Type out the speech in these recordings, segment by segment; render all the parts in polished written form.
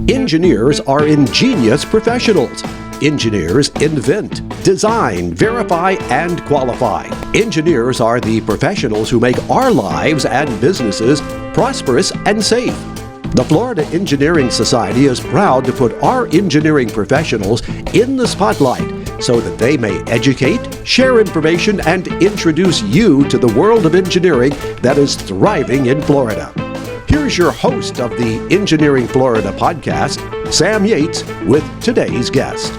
Engineers are ingenious professionals. Engineers invent, design, verify, and qualify. Engineers are the professionals who make our lives and businesses prosperous and safe. The Florida Engineering Society is proud to put our engineering professionals in the spotlight so that they may educate, share information, and introduce you to the world of engineering that is thriving in Florida. Here's your host of the Engineering Florida podcast, Sam Yates, with today's guest.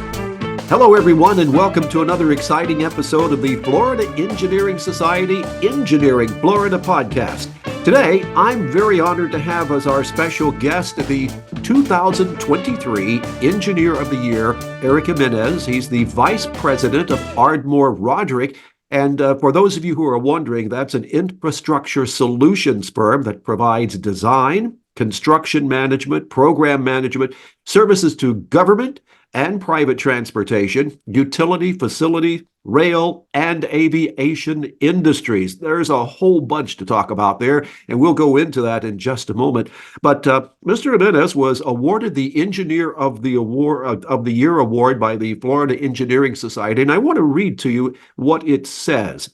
Hello, everyone, and welcome to another exciting episode of the Florida Engineering Society Engineering Florida podcast. Today, I'm very honored to have as our special guest the 2023 Engineer of the Year, Eric Jimenez. He's the Vice President of Ardmore Roderick. And for those of you who are wondering, that's an infrastructure solutions firm that provides design, construction management, program management, services to government and private transportation, utility, facility, rail, and aviation industries. There's a whole bunch to talk about there, and we'll go into that in just a moment. But Mr. Jimenez was awarded the Engineer of the Year award by the Florida Engineering Society, and I want to read to you what it says.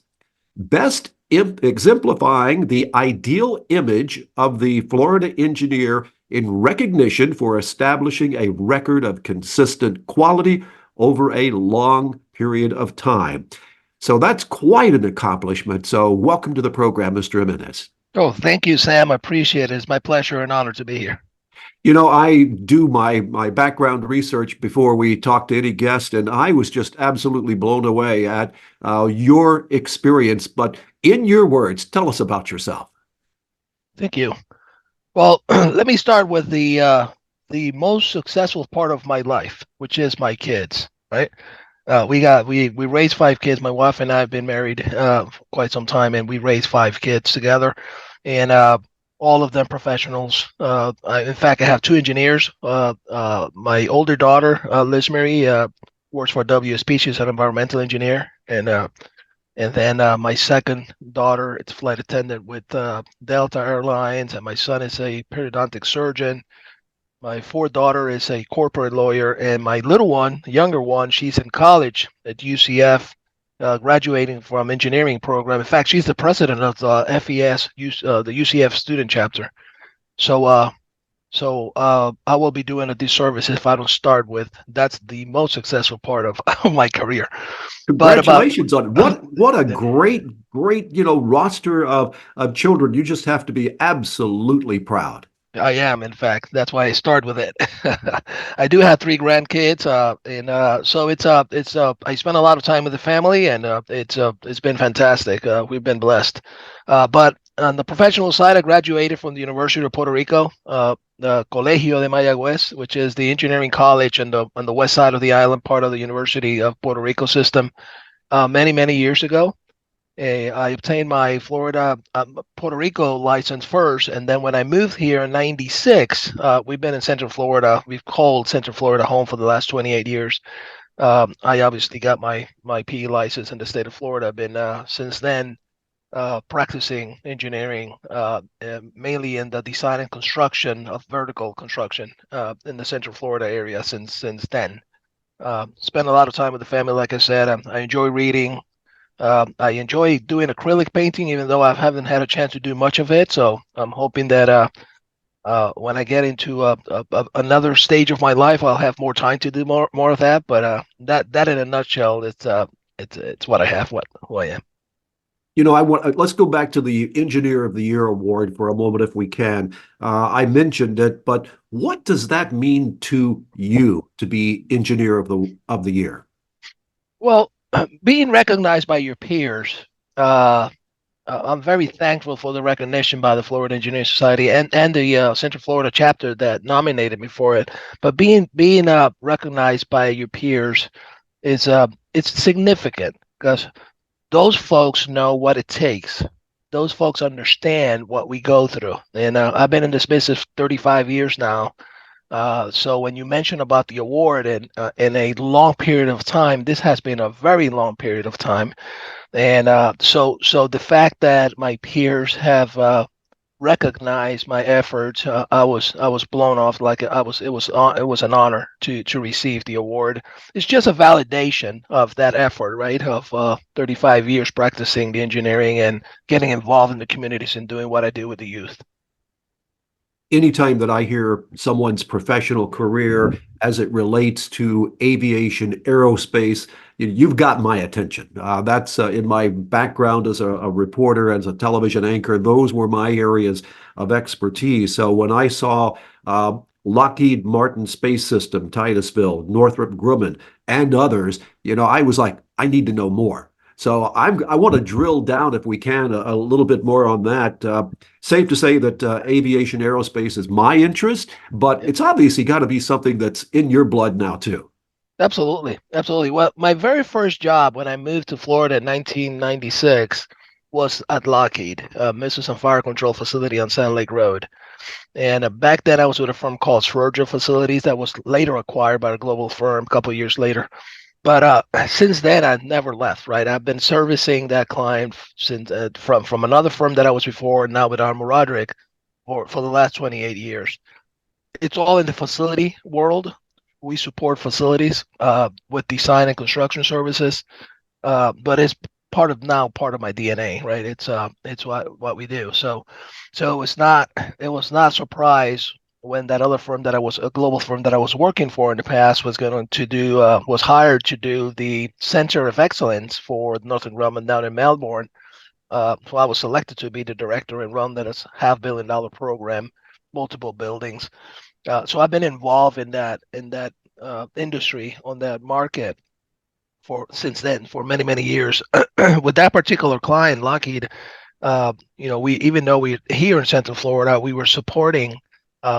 Best exemplifying the ideal image of the Florida engineer in recognition for establishing a record of consistent quality over a long period of time. So that's quite an accomplishment. So welcome to the program, Mr. Jimenez. Oh, thank you, Sam. I appreciate it. It's my pleasure and honor to be here. You know, I do my background research before we talk to any guest, and I was just absolutely blown away at your experience. But in your words, tell us about yourself. Thank you. Well, let me start with the most successful part of my life, which is my kids, right? We raised 5 kids. My wife and I have been married for quite some time, and we raised 5 kids together, and all of them professionals. In fact, I have 2 engineers. My older daughter, Liz Marie, works for WSP. She's an environmental engineer, and then my second daughter, it's a flight attendant with Delta Airlines, and my son is a periodontic surgeon. My 4th daughter is a corporate lawyer, and my little one, younger one, she's in college at UCF, graduating from engineering program. In fact, she's the president of the FES, the UCF student chapter. So I will be doing a disservice if I don't start with that's the most successful part of my career. Congratulations on it. What a great roster of children. You just have to be absolutely proud. I am, in fact. That's why I start with it. I do have 3 grandkids, so it's I spend a lot of time with the family, and it's been fantastic. We've been blessed. But on the professional side, I graduated from the University of Puerto Rico, the Colegio de Mayagüez, which is the engineering college on the west side of the island, part of the University of Puerto Rico system, many years ago. I obtained my Florida, Puerto Rico license first, and then when I moved here in '96, we've been in Central Florida. We've called Central Florida home for the last 28 years. I obviously got my PE license in the state of Florida. I've been since then practicing engineering, mainly in the design and construction of vertical construction in the Central Florida area since then. Spend a lot of time with the family, like I said. I enjoy reading. I enjoy doing acrylic painting, even though I haven't had a chance to do much of it. So I'm hoping that when I get into another stage of my life, I'll have more time to do more of that. But that in a nutshell, it's what I have, who I am. You know, let's go back to the Engineer of the Year award for a moment, if we can. I mentioned it, but what does that mean to you to be Engineer of the Year? Well, being recognized by your peers, I'm very thankful for the recognition by the Florida Engineering Society and the Central Florida chapter that nominated me for it. But being recognized by your peers is it's significant because those folks know what it takes. Those folks understand what we go through. And I've been in this business 35 years now. So when you mention about the award and in a long period of time, this has been a very long period of time. And so the fact that my peers have recognize my efforts, I was blown off. Like I was it was an honor to receive the award. It's just a validation of that effort, right? Of 35 years practicing the engineering and getting involved in the communities and doing what I do with the youth. Anytime that I hear someone's professional career as it relates to aviation, aerospace, you've got my attention. That's in my background as a reporter, as a television anchor. Those were my areas of expertise. So when I saw Lockheed Martin Space System, Titusville, Northrop Grumman, and others, I was like, I need to know more. So I want to drill down, if we can, a little bit more on that. Safe to say that aviation aerospace is my interest, but Yep. it's obviously got to be something that's in your blood now too. Absolutely, absolutely. Well, my very first job when I moved to Florida in 1996 was at Lockheed, Missiles and Fire Control Facility on Sand Lake Road. And back then, I was with a firm called Sroger Facilities that was later acquired by a global firm a couple of years later. But since then, I've never left. Right, I've been servicing that client since from another firm that I was before, now with Ardmore Roderick for the last 28 years. It's all in the facility world. We support facilities with design and construction services, but it's part of my DNA, right? It's what we do. So it was not a surprise when that other firm that I was a global firm that I was working for in the past was going to do was hired to do the Center of Excellence for Northern Grumman down in Melbourne. So I was selected to be the director and run that $500 million program, multiple buildings. So I've been involved in that industry on that market for since then for many many years. With that particular client, Lockheed, we even though we here in Central Florida, we were supporting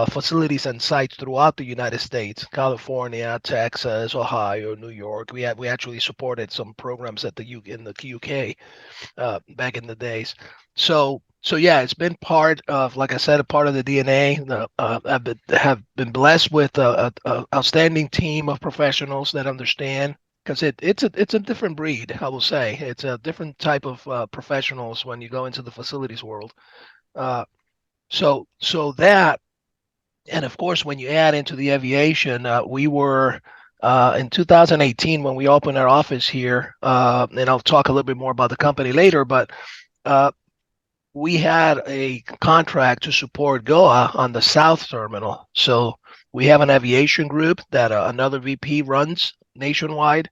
facilities and sites throughout the United States, California, Texas, Ohio, New York. We actually supported some programs at in the UK back in the days. So yeah, it's been part of, like I said, a part of the DNA. Have been blessed with a outstanding team of professionals that understand, because it's a different breed. I will say it's a different type of professionals when you go into the facilities world. Uh, so that, and of course, when you add into the aviation, we were in 2018 when we opened our office here, and I'll talk a little bit more about the company later, but uh, we had a contract to support Goa on the South Terminal. So we have an aviation group that another VP runs nationwide.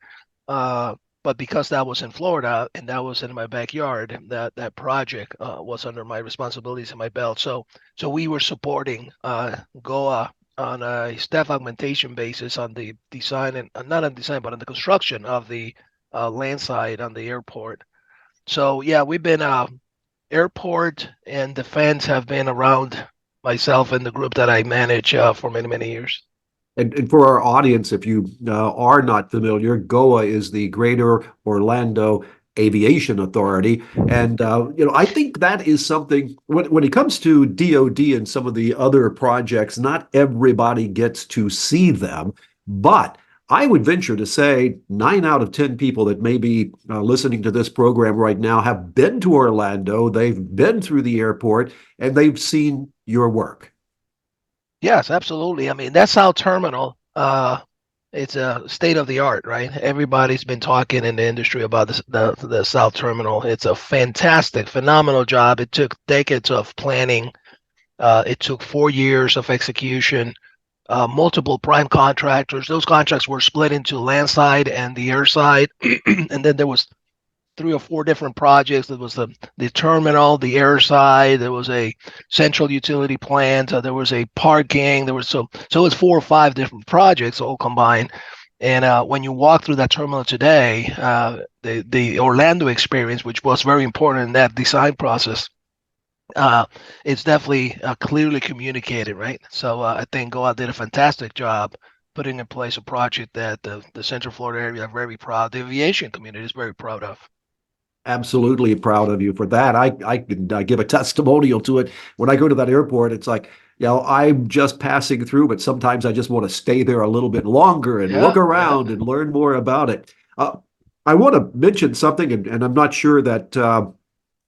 Uh, but because that was in Florida and that was in my backyard, that project was under my responsibilities and my belt. So we were supporting Goa on a staff augmentation basis on the design and not on design, but on the construction of the land side on the airport. So yeah, we've been airport and defense have been around myself and the group that I manage for many, many years. And for our audience, if you are not familiar, GOA is the Greater Orlando Aviation Authority. And, I think that is something, when it comes to DOD and some of the other projects, not everybody gets to see them. But I would venture to say 9 out of 10 people that may be listening to this program right now have been to Orlando, they've been through the airport, and they've seen your work. Yes, absolutely. I mean, that South Terminal, it's a state of the art, right? Everybody's been talking in the industry about the South Terminal. It's a fantastic, phenomenal job. It took decades of planning. It took 4 years of execution, multiple prime contractors. Those contracts were split into land side and the air side, and then there was 3 or 4 different projects. There was the terminal, the air side. There was a central utility plant. There was a parking. There was so it was 4 or 5 different projects all combined. And when you walk through that terminal today, the Orlando experience, which was very important in that design process, uh, it's definitely clearly communicated, right? So I think Goa did a fantastic job putting in place a project that the Central Florida area are very proud, the aviation community is very proud of. Absolutely proud of you for that. I can give a testimonial to it. When I go to that airport, it's like, I'm just passing through, but sometimes I just want to stay there a little bit longer and look Yeah, yeah. around and learn more about it. I want to mention something, and I'm not sure that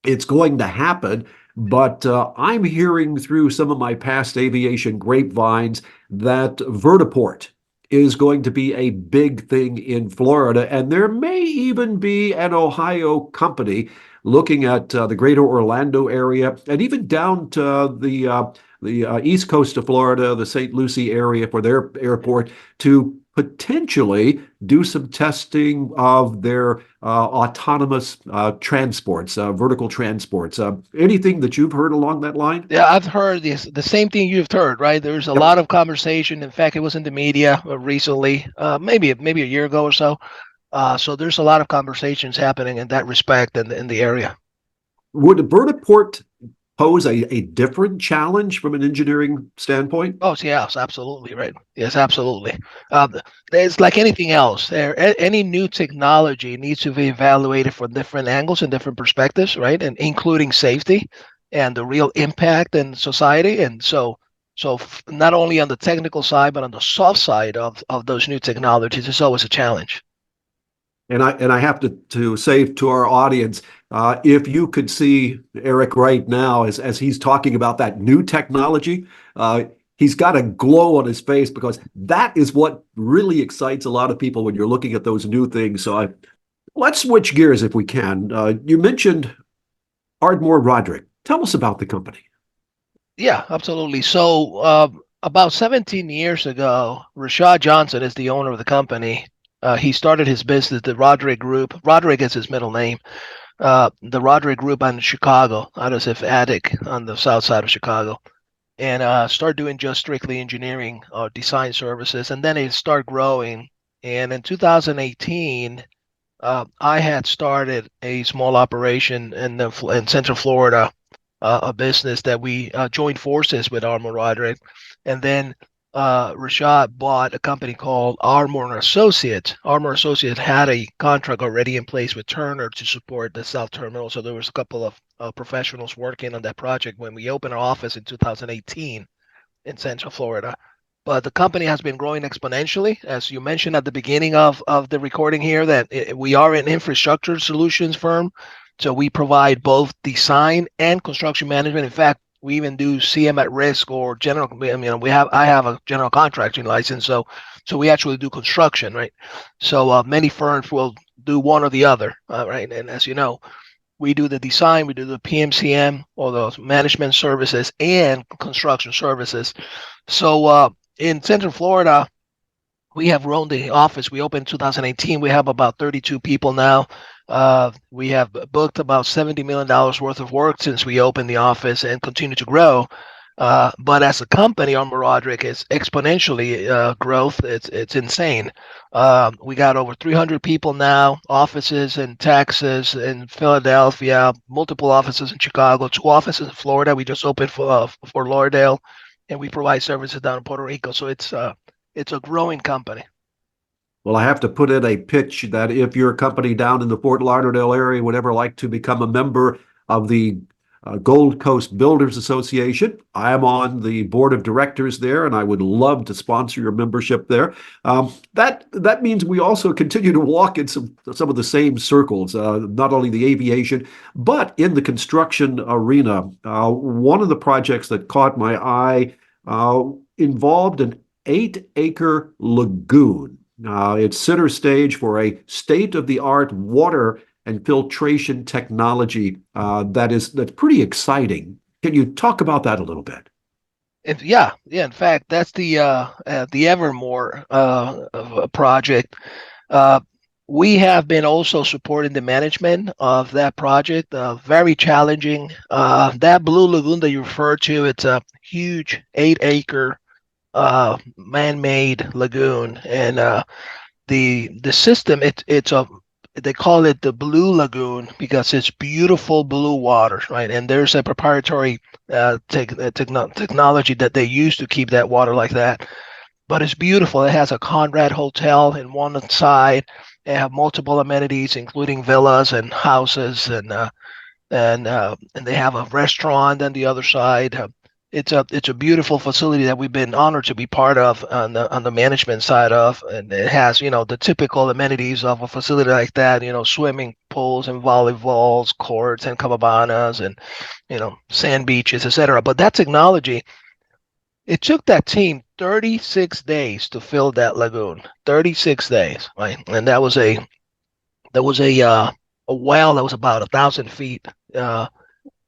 it's going to happen. But I'm hearing through some of my past aviation grapevines that vertiport is going to be a big thing in Florida, and there may even be an Ohio company looking at the greater Orlando area and even down to the east coast of Florida, the St. Lucie area for their airport to potentially do some testing of their autonomous transports, vertical transports. Anything that you've heard along that line? Yeah, I've heard the same thing you've heard, right? There's a Yep. lot of conversation. In fact, it was in the media recently, maybe a year ago or so. So there's a lot of conversations happening in that respect in the area. Would a vertiport pose a different challenge from an engineering standpoint? Oh, yes, absolutely, right. Yes, absolutely. It's like anything else. Any new technology needs to be evaluated from different angles and different perspectives, right? And including safety and the real impact in society. And not only on the technical side, but on the soft side of those new technologies, it's always a challenge. And I have to say to our audience, if you could see Eric right now as he's talking about that new technology, he's got a glow on his face because that is what really excites a lot of people when you're looking at those new things. Let's switch gears if we can. You mentioned Ardmore Roderick. Tell us about the company. Yeah, absolutely. So, about 17 years ago, Rashad Johnson is the owner of the company. He started his business, the Roderick Group. Roderick is his middle name. The Roderick Group out in Chicago, out of Attic on the south side of Chicago, and started doing just strictly engineering or design services. And then it started growing. And in 2018, I had started a small operation in Central Florida, a business that we joined forces with Ardmore Roderick, and then Rashad bought a company called Ardmore Associates. Ardmore Associates had a contract already in place with Turner to support the South Terminal, so there was a couple of professionals working on that project when we opened our office in 2018 in Central Florida. But the company has been growing exponentially, as you mentioned at the beginning of the recording here, that we are an infrastructure solutions firm. So we provide both design and construction management. In fact, we even do CM at risk or general. I have a general contracting license, so we actually do construction, right? So many firms will do one or the other, right? And as you know, we do the design, we do the PMCM or those management services and construction services. So in Central Florida, we have grown the office. We opened in 2018. We have about 32 people now. We have booked about $70 million worth of work since we opened the office and continue to grow. But as a company, Ardmore Roderick is exponentially growth. It's insane. We got over 300 people now, offices in Texas, in Philadelphia, multiple offices in Chicago, 2 offices in Florida. We just opened for Lauderdale, and we provide services down in Puerto Rico. So it's a growing company. Well, I have to put in a pitch that if your company down in the Fort Lauderdale area would ever like to become a member of the Gold Coast Builders Association, I am on the board of directors there, and I would love to sponsor your membership there. That means we also continue to walk in some of the same circles, not only the aviation, but in the construction arena. One of the projects that caught my eye involved an 8-acre lagoon. It's center stage for a state-of-the-art water and filtration technology that's pretty exciting. Can you talk about that a little bit? Yeah. In fact, that's the Evermore project. Uh, we have been also supporting the management of that project. Very challenging. That Blue Lagoon that you referred to, it's a huge 8-acre man-made lagoon, and the system it's a they call it the Blue Lagoon because it's beautiful blue water, right? And there's a proprietary technology that they use to keep that water like that. But it's beautiful. It has a Conrad Hotel in one side. They have multiple amenities, including villas and houses, and they have a restaurant on the other side. It's a beautiful facility that we've been honored to be part of on the management side of, and it has the typical amenities of a facility like that. Swimming pools and volleyballs, courts and cabanas and, sand beaches, etc. But that technology, it took that team 36 days to fill that lagoon. 36 days, right? And that was a well that was about 1,000 feet,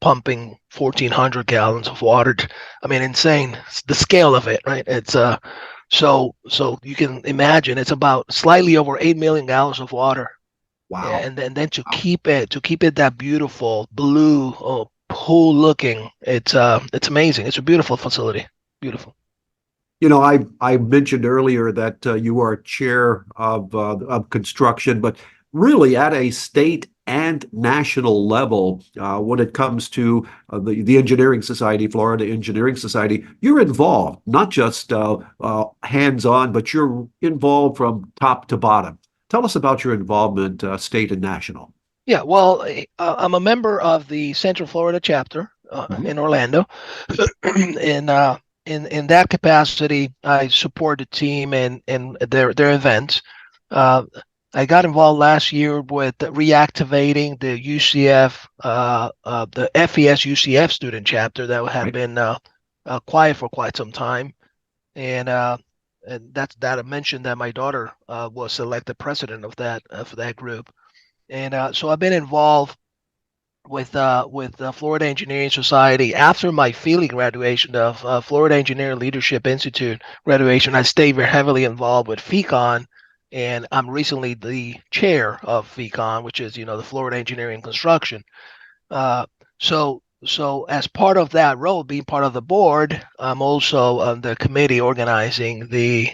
pumping 1,400 gallons of water. I mean, insane. It's the scale of it, right? It's so you can imagine it's about slightly over 8 million gallons of water. Yeah, Wow. and then to keep it that beautiful blue pool looking, it's amazing. It's a beautiful facility. Beautiful. I mentioned earlier that you are chair of construction, but really at a state and national level, when it comes to the Engineering Society, Florida Engineering Society, you're involved, not just hands-on, but you're involved from top to bottom. Tell us about your involvement, state and national. Yeah, well, I'm a member of the Central Florida chapter Mhm. in Orlando. in in that capacity, I support the team in their events. Uh, I got involved last year with reactivating the UCF, the FES UCF student chapter that had Right. been quiet for quite some time, and that's that I mentioned that my daughter was selected president of that group, and so I've been involved with the Florida Engineering Society. After my Feely graduation of Florida Engineering Leadership Institute graduation, I stayed very heavily involved with FECON, and I'm recently the chair of FECON, which is the Florida Engineering Construction. Uh, so as part of that role, being part of the board, I'm also on the committee organizing the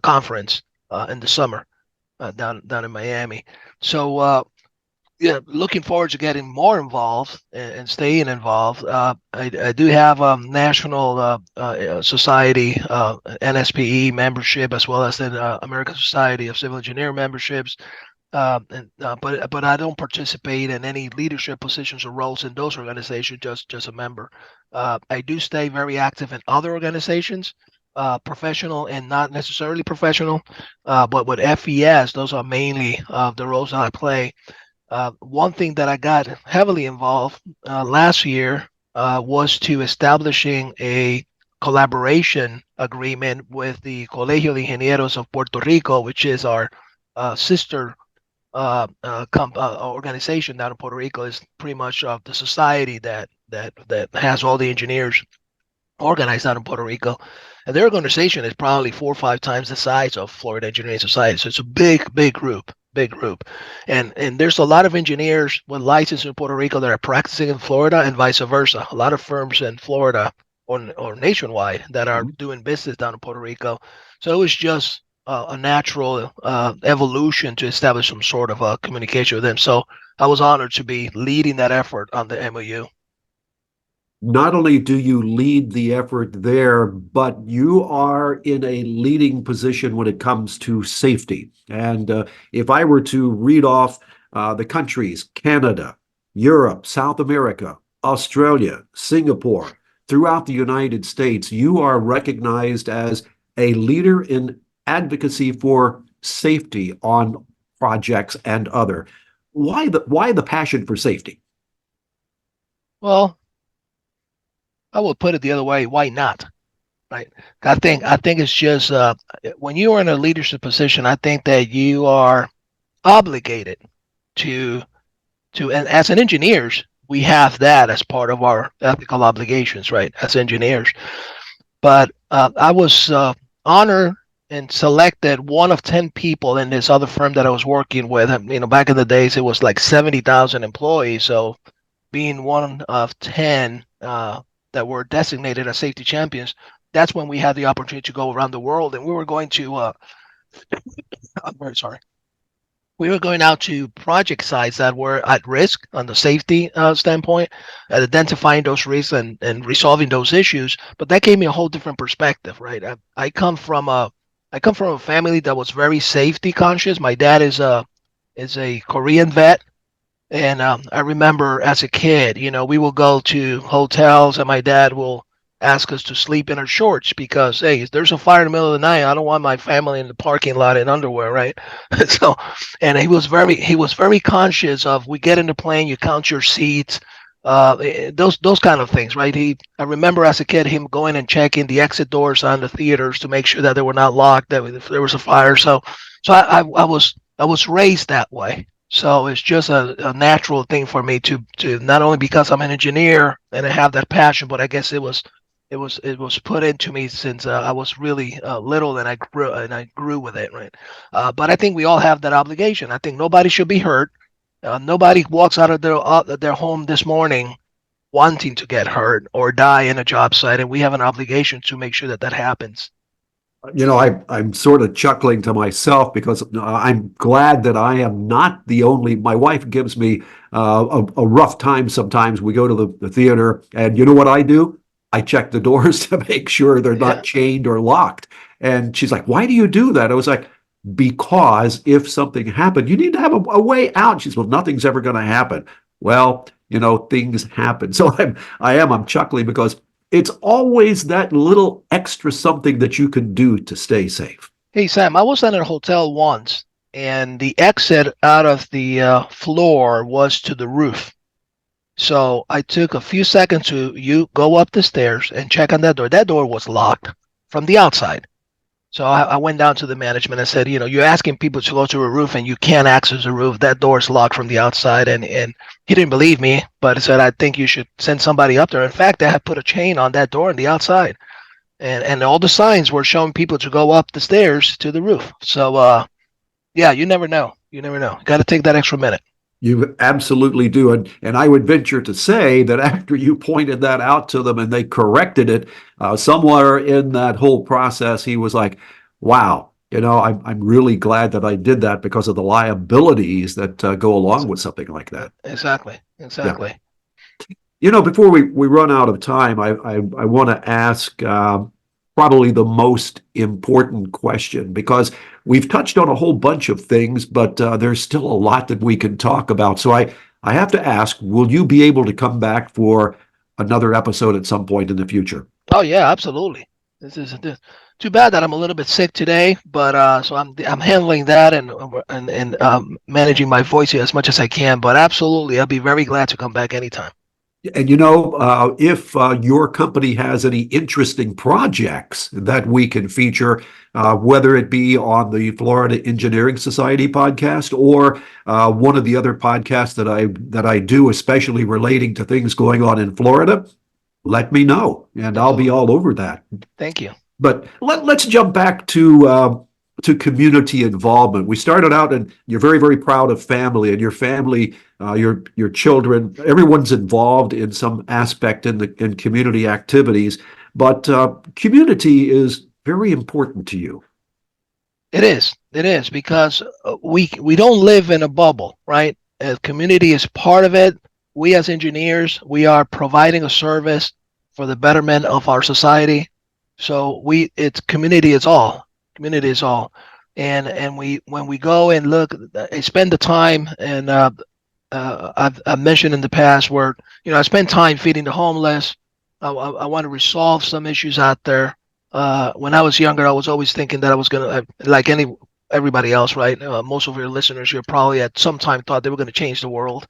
conference in the summer down in Miami. So yeah, looking forward to getting more involved and staying involved. I do have a national society NSPE membership as well as the American Society of Civil Engineer memberships. But I don't participate in any leadership positions or roles in those organizations. Just a member. I do stay very active in other organizations, professional and not necessarily professional. But with FES, those are mainly the roles that I play. One thing that I got heavily involved last year was to establishing a collaboration agreement with the Colegio de Ingenieros of Puerto Rico, which is our sister organization down in Puerto Rico. Is pretty much the society that has all the engineers organized out in Puerto Rico. And their organization is probably 4 or 5 times the size of Florida Engineering Society. So it's a big group, big group. And there's a lot of engineers with license in Puerto Rico that are practicing in Florida and vice versa. A lot of firms in Florida or nationwide that are doing business down in Puerto Rico. So it was just a natural evolution to establish some sort of communication with them. So I was honored to be leading that effort on the MOU. Not only do you lead the effort there, but you are in a leading position when it comes to safety. And if I were to read off the countries, Canada, Europe, South America, Australia, Singapore, throughout the United States, you are recognized as a leader in advocacy for safety on projects and other. Why the passion for safety? Well, I would put it the other way. Why not? Right. I think it's just when you are in a leadership position, I think that you are obligated to and as an engineers, we have that as part of our ethical obligations, right? As engineers. But I was honored and selected one of 10 people in this other firm that I was working with. Back in the days, it was like 70,000 employees. So being one of 10 that were designated as safety champions, that's when we had the opportunity to go around the world. And we were going to, I'm very sorry, we were going out to project sites that were at risk on the safety standpoint, identifying those risks and resolving those issues. But that gave me a whole different perspective, right? I come from a family that was very safety conscious. My dad is a Korean vet. And I remember as a kid, we will go to hotels, and my dad will ask us to sleep in our shorts because hey, if there's a fire in the middle of the night, I don't want my family in the parking lot in underwear, right? So, and he was very conscious of we get in the plane, you count your seats, those kind of things, right? I remember as a kid him going and checking the exit doors on the theaters to make sure that they were not locked, that if there was a fire. So I was raised that way. So it's just a natural thing for me to not only because I'm an engineer and I have that passion, but I guess it was put into me since I was really little and I grew with it, right? But I think we all have that obligation. I think nobody should be hurt. Nobody walks out of their home this morning wanting to get hurt or die in a job site, and we have an obligation to make sure that that happens. I'm sort of chuckling to myself because I'm glad that I am not the only. My wife gives me a rough time sometimes. We go to the theater, and you know what I do? I check the doors to make sure they're Yeah. not chained or locked. And she's like, "Why do you do that?" I was like, "Because if something happened, you need to have a way out." She says, "Well, nothing's ever going to happen." Well, things happen. So I'm chuckling because it's always that little extra something that you can do to stay safe. Hey Sam, I was in a hotel once, and the exit out of the floor was to the roof. So I took a few seconds to you go up the stairs and check on that door. That door was locked from the outside. So I went down to the management and said, you're asking people to go to a roof and you can't access the roof. That door is locked from the outside. And he didn't believe me, but he said, I think you should send somebody up there. In fact, I had put a chain on that door on the outside. And all the signs were showing people to go up the stairs to the roof. So, yeah, you never know. You never know. Got to take that extra minute. You absolutely do. And I would venture to say that after you pointed that out to them and they corrected it, somewhere in that whole process, he was like, wow, I'm really glad that I did that because of the liabilities that go along with something like that. Exactly. Yeah. Exactly. Before we run out of time, I want to ask probably the most important question because we've touched on a whole bunch of things, but there's still a lot that we can talk about. So I have to ask, will you be able to come back for another episode at some point in the future? Oh yeah, absolutely. This too bad that I'm a little bit sick today, but so I'm handling that and managing my voice here as much as I can. But absolutely, I'll be very glad to come back anytime. And if your company has any interesting projects that we can feature, whether it be on the Florida Engineering Society podcast or one of the other podcasts that I do, especially relating to things going on in Florida, let me know, and I'll be Absolutely. all over that. Thank you. But let's jump back to community involvement. We started out, and you're very, very proud of family, and your family, your children, everyone's involved in some aspect in community activities. But community is very important to you. It is. It is because we don't live in a bubble, right? Community is part of it. We as engineers, we are providing a service for the betterment of our society. So it's community is all. Community is all. And we when we go and look, spend the time, and I've mentioned in the past where I spend time feeding the homeless. I want to resolve some issues out there. When I was younger, I was always thinking that I was gonna, like everybody else, right? Most of your listeners, you're probably at some time thought they were going to change the world,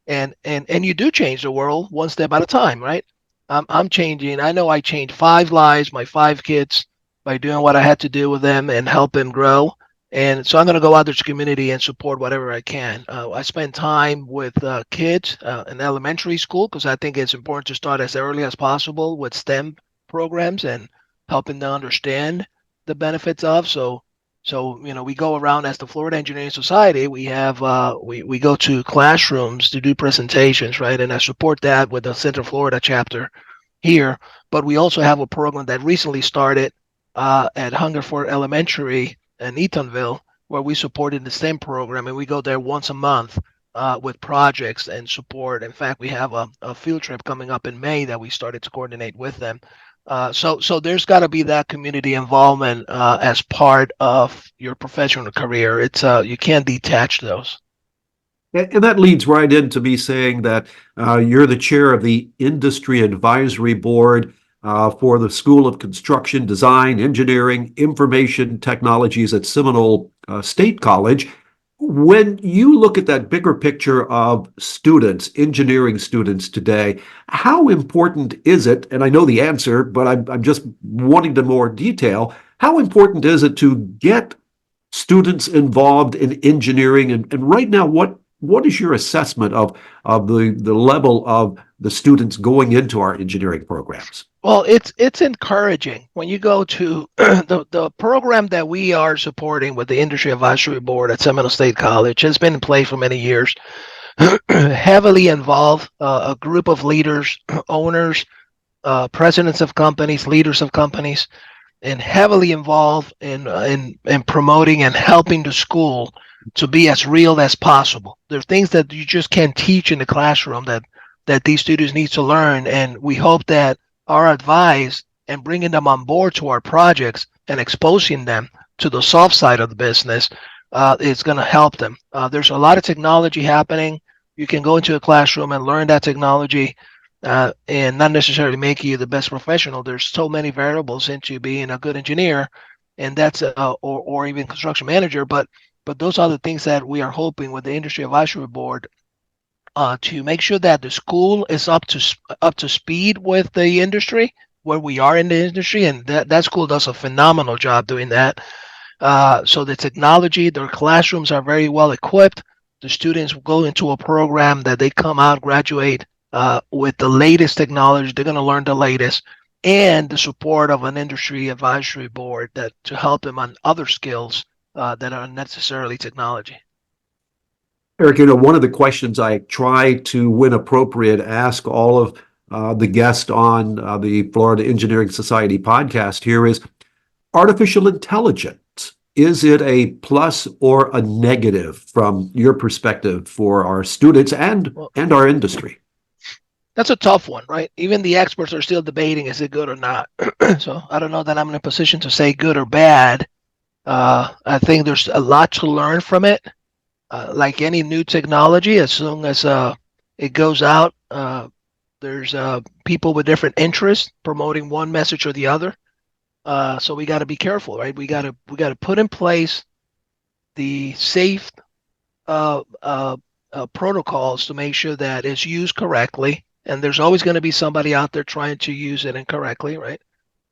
and you do change the world one step at a time, right? I'm changing. I know I changed 5 lives, my 5 kids, by doing what I had to do with them and help them grow. And so I'm going to go out there to community and support whatever I can. I spend time with kids in elementary school because I think it's important to start as early as possible with STEM programs and helping them understand the benefits of. So we go around as the Florida Engineering Society. We have we go to classrooms to do presentations, right? And I support that with the Central Florida chapter here. But we also have a program that recently started at Hungerford Elementary in Eatonville, where we supported the STEM program, and we go there once a month with projects and support. In fact, we have a field trip coming up in May that we started to coordinate with them. So there's got to be that community involvement as part of your professional career. It's you can't detach those. And that leads right into me saying that you're the chair of the Industry Advisory Board. for the School of Construction, Design, Engineering, Information Technologies at Seminole State College. When you look at that bigger picture of students, engineering students today, how important is it, and I know the answer, but I'm just wanting to more detail, how important is it to get students involved in engineering? And right now, what is your assessment of the level of the students going into our engineering programs? Well, it's encouraging when you go to the program that we are supporting with the Industry Advisory Board at Seminole State College has been in place for many years. Heavily involved a group of leaders, owners, presidents of companies, leaders of companies, and heavily involved in promoting and helping the school to be as real as possible. There are things that you just can't teach in the classroom that these students need to learn, and we hope that our advice and bringing them on board to our projects and exposing them to the soft side of the business is going to help them. There's a lot of technology happening. You can go into a classroom and learn that technology and not necessarily make you the best professional. There's so many variables into being a good engineer, and that's or even construction manager. But those are the things that we are hoping with the Industry Advisory Board to make sure that the school is up to speed with the industry, where we are in the industry, and that school does a phenomenal job doing that. So the technology, their classrooms are very well equipped. The students go into a program that they come out, graduate with the latest technology. They're going to learn the latest, and the support of an industry advisory board that to help them on other skills that are necessarily technology. Eric, one of the questions I try to, when appropriate, ask all of the guests on the Florida Engineering Society podcast here is artificial intelligence. Is it a plus or a negative from your perspective for our students and our industry? That's a tough one, right? Even the experts are still debating, is it good or not? So I don't know that I'm in a position to say good or bad. I think there's a lot to learn from it. Like any new technology, as soon as it goes out, there's people with different interests promoting one message or the other. So we got to be careful, right? We got to put in place the safe protocols to make sure that it's used correctly. And there's always going to be somebody out there trying to use it incorrectly, right?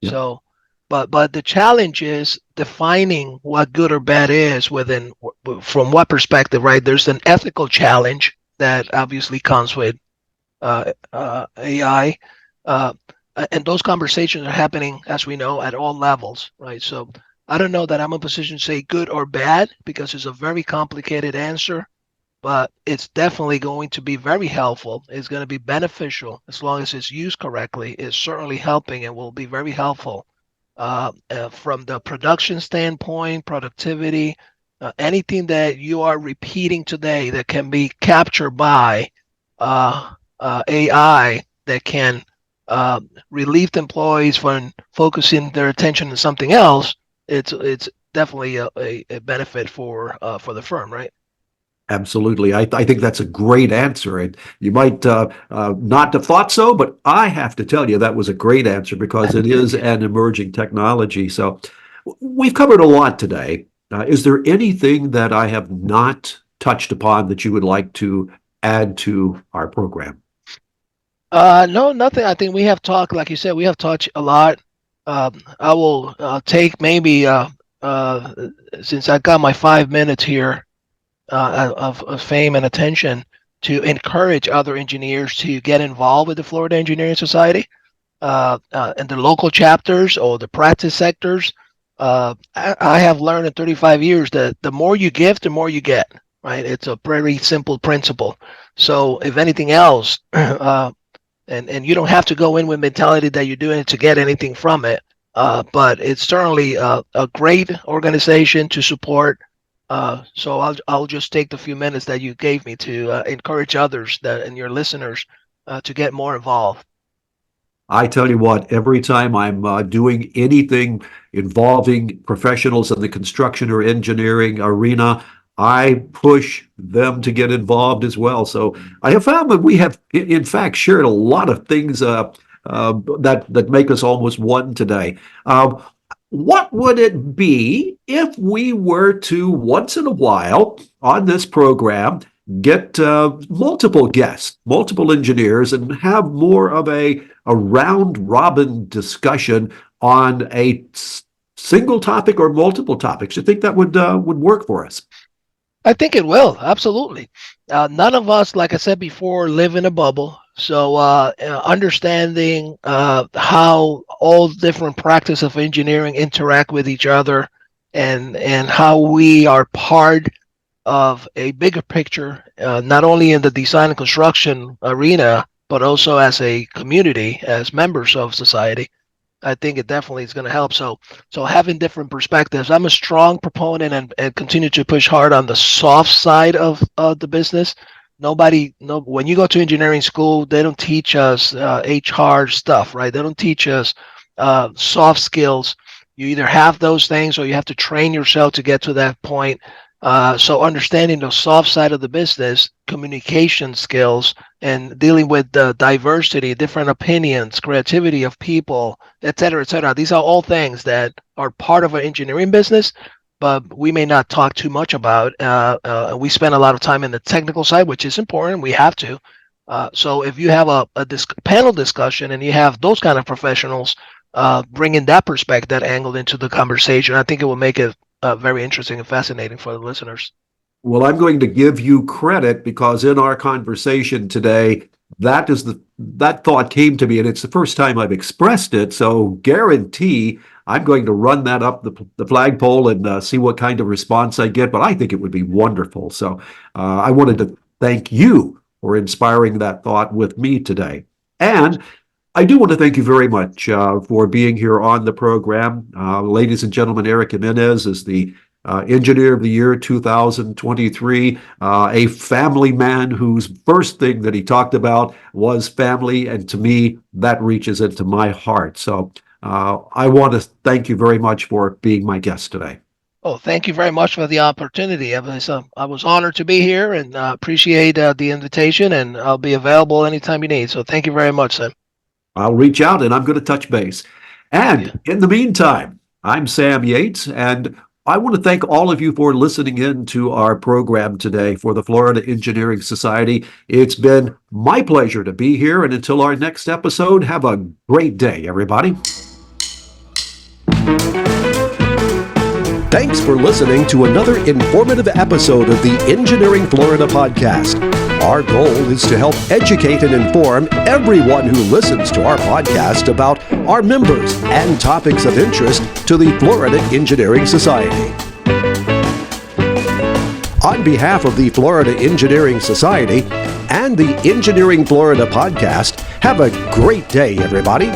Yeah. So, but the challenge is defining what good or bad is within from what perspective, right? There's an ethical challenge that obviously comes with AI, and those conversations are happening, as we know, at all levels, right? So I don't know that I'm in a position to say good or bad because it's a very complicated answer, but it's definitely going to be very helpful. It's going to be beneficial as long as it's used correctly. It's certainly helping and will be very helpful from the production standpoint, productivity, anything that you are repeating today that can be captured by AI that can relieve the employees from focusing their attention on something else. It's definitely a benefit for the firm, right? Absolutely. I think that's a great answer. And you might not have thought so, but I have to tell you that was a great answer because it is an emerging technology. So we've covered a lot today. Is there anything that I have not touched upon that you would like to add to our program? No, nothing. I think we have talked, like you said, we have touched a lot. I will take maybe, since I got my 5 minutes here, of fame and attention to encourage other engineers to get involved with the Florida Engineering Society and the local chapters or the practice sectors. I have learned in 35 years that the more you give, the more you get, right? It's a very simple principle. So if anything else, and you don't have to go in with mentality that you're doing it to get anything from it, but it's certainly a great organization to support. So I'll just take the few minutes that you gave me to encourage others and your listeners to get more involved. I tell you what, every time I'm doing anything involving professionals in the construction or engineering arena, I push them to get involved as well. So I have found that we have, in fact, shared a lot of things that make us almost one today. What would it be if we were to, once in a while on this program, get multiple guests, multiple engineers, and have more of a round-robin discussion on a single topic or multiple topics? You think that would work for us? I think it will. Absolutely. None of us, like I said before, live in a bubble. So understanding how all different practices of engineering interact with each other, and how we are part of a bigger picture, not only in the design and construction arena, but also as a community, as members of society. I think it definitely is going to help. So having different perspectives. I'm a strong proponent and continue to push hard on the soft side of the business. When you go to engineering school, they don't teach us HR stuff, right? They don't teach us soft skills. You either have those things or you have to train yourself to get to that point. So understanding the soft side of the business, communication skills, and dealing with the diversity, different opinions, creativity of people, et cetera, et cetera. These are all things that are part of our engineering business, but we may not talk too much about. We spend a lot of time in the technical side, which is important. We have to. So if you have a panel discussion and you have those kind of professionals bringing that perspective, that angle into the conversation, I think it will make it very interesting and fascinating for the listeners. Well, I'm going to give you credit because in our conversation today, that thought came to me, and it's the first time I've expressed it. So guarantee I'm going to run that up the flagpole and see what kind of response I get. But I think it would be wonderful. So I wanted to thank you for inspiring that thought with me today. And I do want to thank you very much for being here on the program. Ladies and gentlemen, Eric Jimenez is the Engineer of the Year 2023, a family man whose first thing that he talked about was family, and to me, that reaches into my heart. So I want to thank you very much for being my guest today. Oh, thank you very much for the opportunity. I was honored to be here, and appreciate the invitation, and I'll be available anytime you need. So thank you very much, Sam. I'll reach out and I'm going to touch base. And in the meantime, I'm Sam Yates, and I want to thank all of you for listening in to our program today for the Florida Engineering Society. It's been my pleasure to be here, and until our next episode, have a great day, everybody. Thanks for listening to another informative episode of the Engineering Florida podcast. Our goal is to help educate and inform everyone who listens to our podcast about our members and topics of interest to the Florida Engineering Society. On behalf of the Florida Engineering Society and the Engineering Florida podcast, have a great day, everybody.